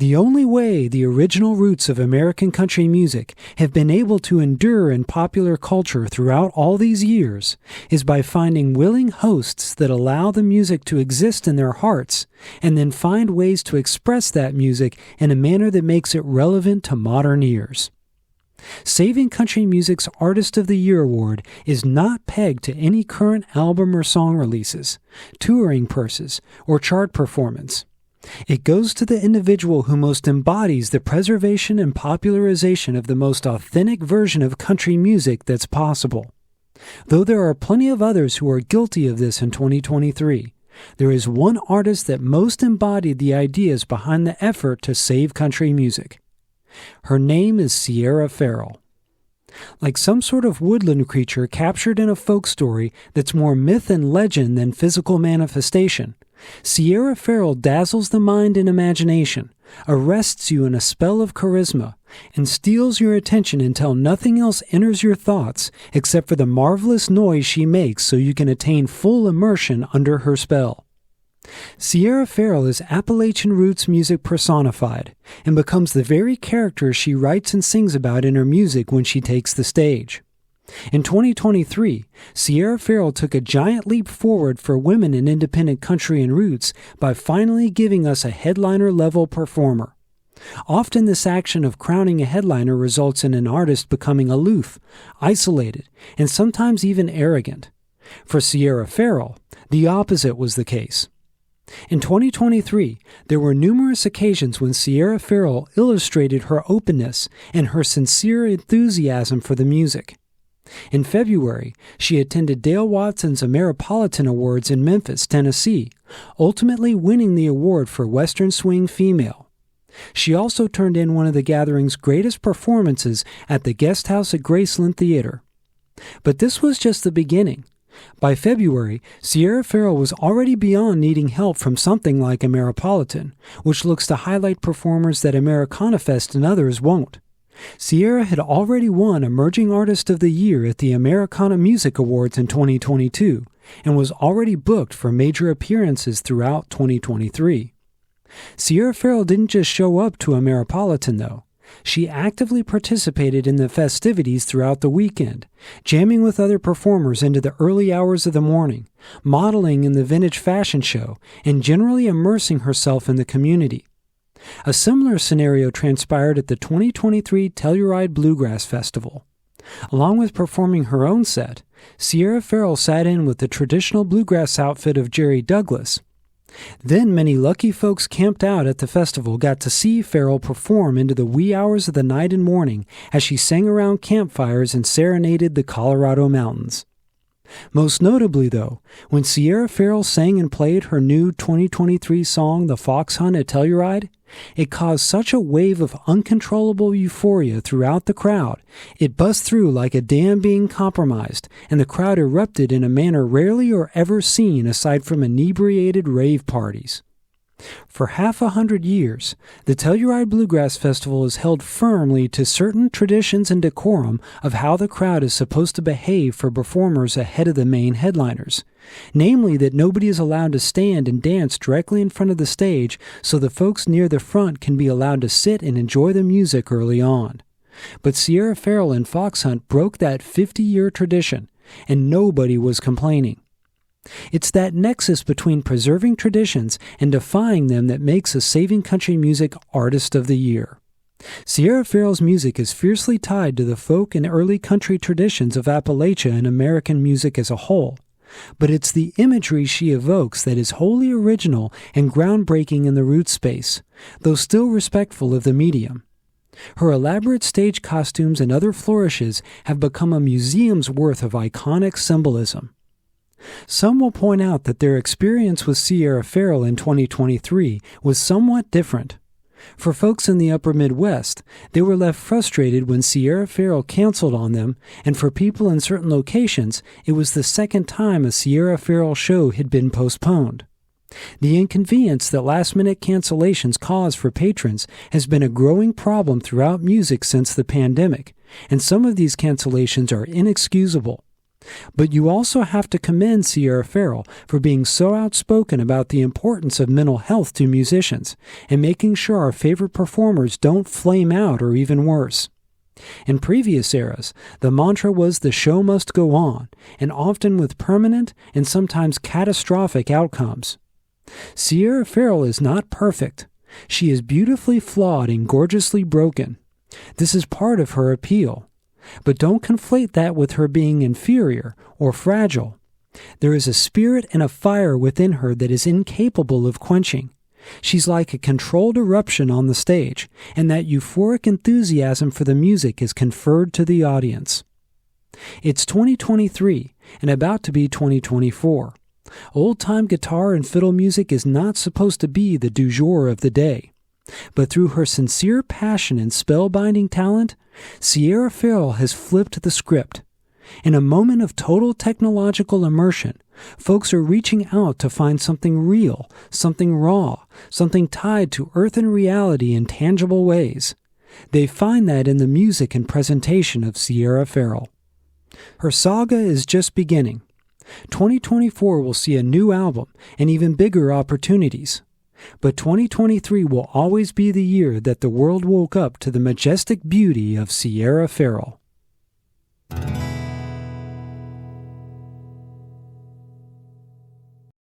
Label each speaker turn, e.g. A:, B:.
A: The only way the original roots of American country music have been able to endure in popular culture throughout all these years is by finding willing hosts that allow the music to exist in their hearts and then find ways to express that music in a manner that makes it relevant to modern ears. Saving Country Music's Artist of the Year award is not pegged to any current album or song releases, touring purses, or chart performance. It goes to the individual who most embodies the preservation and popularization of the most authentic version of country music that's possible. Though there are plenty of others who are guilty of this in 2023, there is one artist that most embodied the ideas behind the effort to save country music. Her name is Sierra Farrell. Like some sort of woodland creature captured in a folk story that's more myth and legend than physical manifestation, Sierra Farrell dazzles the mind and imagination, arrests you in a spell of charisma, and steals your attention until nothing else enters your thoughts except for the marvelous noise she makes so you can attain full immersion under her spell. Sierra Farrell is Appalachian roots music personified and becomes the very character she writes and sings about in her music when she takes the stage. In 2023, Sierra Farrell took a giant leap forward for women in independent country and roots by finally giving us a headliner-level performer. Often this action of crowning a headliner results in an artist becoming aloof, isolated, and sometimes even arrogant. For Sierra Farrell, the opposite was the case. In 2023, there were numerous occasions when Sierra Farrell illustrated her openness and her sincere enthusiasm for the music. In February, she attended Dale Watson's Ameripolitan Awards in Memphis, Tennessee, ultimately winning the award for Western Swing Female. She also turned in one of the gathering's greatest performances at the Guest House at Graceland Theater. But this was just the beginning. By February, Sierra Farrell was already beyond needing help from something like Ameripolitan, which looks to highlight performers that Americana Fest and others won't. Sierra had already won Emerging Artist of the Year at the Americana Music Awards in 2022 and was already booked for major appearances throughout 2023. Sierra Farrell didn't just show up to Ameripolitan, though. She actively participated in the festivities throughout the weekend, jamming with other performers into the early hours of the morning, modeling in the vintage fashion show, and generally immersing herself in the community. A similar scenario transpired at the 2023 Telluride Bluegrass Festival. Along with performing her own set, Sierra Farrell sat in with the traditional bluegrass outfit of Jerry Douglas. Then many lucky folks camped out at the festival got to see Farrell perform into the wee hours of the night and morning as she sang around campfires and serenaded the Colorado mountains. Most notably, though, when Sierra Farrell sang and played her new 2023 song, The Fox Hunt at Telluride, it caused such a wave of uncontrollable euphoria throughout the crowd, it bust through like a dam being compromised, and the crowd erupted in a manner rarely or ever seen aside from inebriated rave parties. For 100 years, the Telluride Bluegrass Festival is held firmly to certain traditions and decorum of how the crowd is supposed to behave for performers ahead of the main headliners, namely that nobody is allowed to stand and dance directly in front of the stage so the folks near the front can be allowed to sit and enjoy the music early on. But Sierra Farrell and Fox Hunt broke that 50-year tradition, and nobody was complaining. It's that nexus between preserving traditions and defying them that makes a Saving Country Music Artist of the Year. Sierra Farrell's music is fiercely tied to the folk and early country traditions of Appalachia and American music as a whole, but it's the imagery she evokes that is wholly original and groundbreaking in the roots space, though still respectful of the medium. Her elaborate stage costumes and other flourishes have become a museum's worth of iconic symbolism. Some will point out that their experience with Sierra Farrell in 2023 was somewhat different. For folks in the upper Midwest, they were left frustrated when Sierra Farrell canceled on them, and for people in certain locations, it was the second time a Sierra Farrell show had been postponed. The inconvenience that last-minute cancellations cause for patrons has been a growing problem throughout music since the pandemic, and some of these cancellations are inexcusable. But you also have to commend Sierra Farrell for being so outspoken about the importance of mental health to musicians and making sure our favorite performers don't flame out or even worse. In previous eras, the mantra was the show must go on, and often with permanent and sometimes catastrophic outcomes. Sierra Farrell is not perfect. She is beautifully flawed and gorgeously broken. This is part of her appeal. But don't conflate that with her being inferior or fragile. There is a spirit and a fire within her that is incapable of quenching. She's like a controlled eruption on the stage, and that euphoric enthusiasm for the music is conferred to the audience. It's 2023 and about to be 2024. Old-time guitar and fiddle music is not supposed to be the du jour of the day. But through her sincere passion and spellbinding talent, Sierra Farrell has flipped the script. In a moment of total technological immersion, folks are reaching out to find something real, something raw, something tied to earth and reality in tangible ways. They find that in the music and presentation of Sierra Farrell. Her saga is just beginning. 2024 will see a new album and even bigger opportunities. But 2023 will always be the year that the world woke up to the majestic beauty of Sierra Farrell.